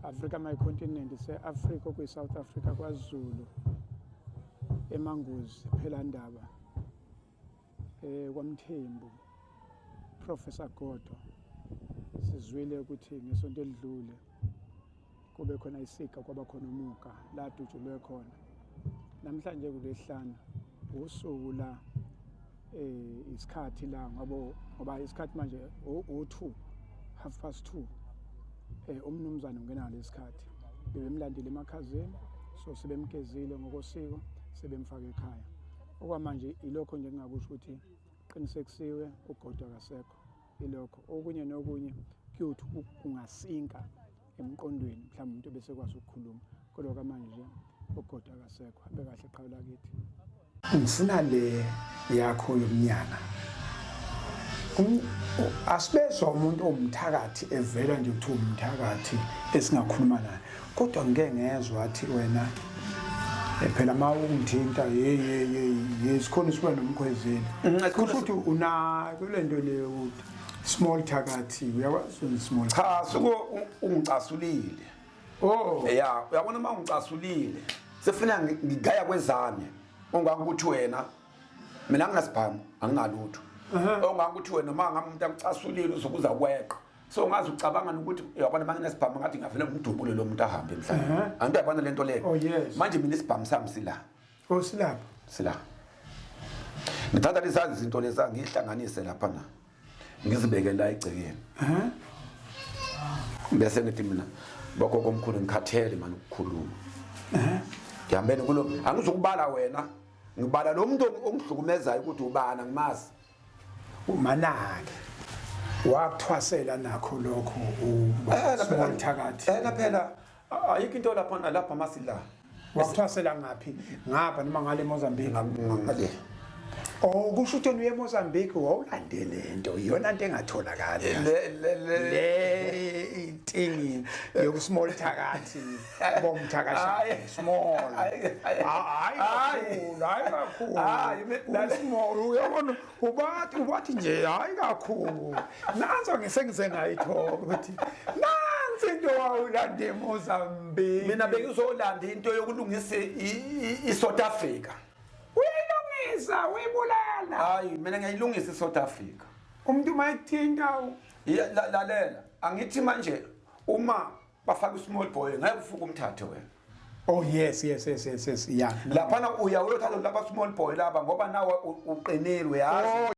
Africa my continent se-Africa kwi-South Africa kwaZulu eManguzi Phelandaba kwaMthembu Professor Godo sizwile ukuthi ngesonto elidlule kube khona isika kwaba khona umuka la dutshulwe khona namhlanje kulesihlanu usuku la isikhathi la ngoba isikhathi manje u2 2:30 umnumzane ungena lesikhathi bebemlandile emakhazeni so sebemkezile ngokosiko sebemfaka ekhaya okwamanje ilokho nje ngingakusho ukuthi qinisekisiwe ugodo akasekho ilokho okunye nokunye kuyothi kungasinka emqondweni mhlawumbe umuntu bese kwazi ukukhuluma kodwa kamanje nje ugodo akasekho habe kahle qhawe lakithi ngifuna le yakho yomnyaka asibezwa umuntu omthakathi evela nje ukuthi umthakathi esingakhuluma naye kodwa ngeke ngezwe athi wena phela mawungithinta yesikhona siba nomkhwezeli futhi una kulento leyo ukuthi small thakathi uyakwazi ukuthi small cha suku ungicasulile yeah uyabona mawungicasulile sefuna ngigaya kwezami ongakuthi wena mina ngingasiphamu anginalutho ongakuthi wena mangamuntu akucasulile uzokuza kweqa so ngazi ucabanga ukuthi uyabona manginesibhamu ngathi ngavele ngidubule lo muntu ahambe emhlabeni antu yabona lento leyo manje mina isibhamu sami sila silapha sila ngithatha lesazi izinto leza ngihlanganise lapha na ngizibeke la egcekeni bese ngithi mina bakho omkhulu ngikhathele manje ukukhuluma ngihambene kulo angizukubala wena ngibala lo muntu ongihlukumezayo ukuthi ubana ngimazi umanake wakuthwasela nakho lokho small thakathi phela ayikho into lapha masila wakuthwasela ngaphi ngapha noma ngale Mozambique ngale kusho ukuthi uye eMozambique wawulandele into iyona into engatholakala le intingi yoku small thakathi bomthakasha small hayi kakhulu small uyabona ubathi nje hayi kakhulu nanzo ngisengize ngayithola ukuthi nansi into wawulande eMozambique mina bengizolanda into yokulungisa iSouth Africa uyibulala hayi mina ngiyilungisa iSouth Africa umuntu mayithinta lalela angithi manje uma bafaka small boy ngeke ufuke umthathe wena yes yeah lapha na uyawuthatha laba small boy laba ngoba nawe uqinile uyazi